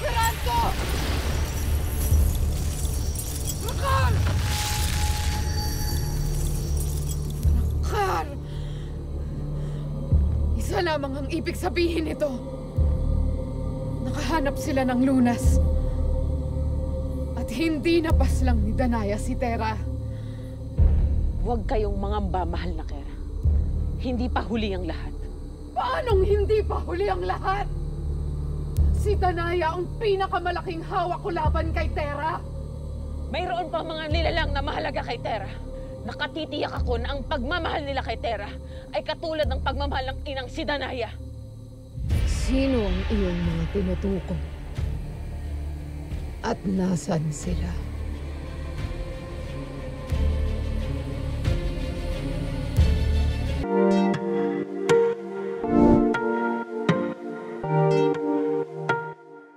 Esperanto! Rakal! Rakal! Isa lamang ang ibig sabihin nito. Nakahanap sila ng lunas. At hindi napaslang ni Danaya si Terra. Huwag kayong mangamba, mahal na Kera. Hindi pa huli ang lahat. Paanong hindi pa huli ang lahat? Si Danaya ang pinakamalaking hawak ko laban kay Terra. Mayroon pa mga nilalang na mahalaga kay Terra. Nakatitiyak ako na ang pagmamahal nila kay Terra ay katulad ng pagmamahal ng inang si Danaya. Sino ang iyong mga tinutukoy? At nasan sila?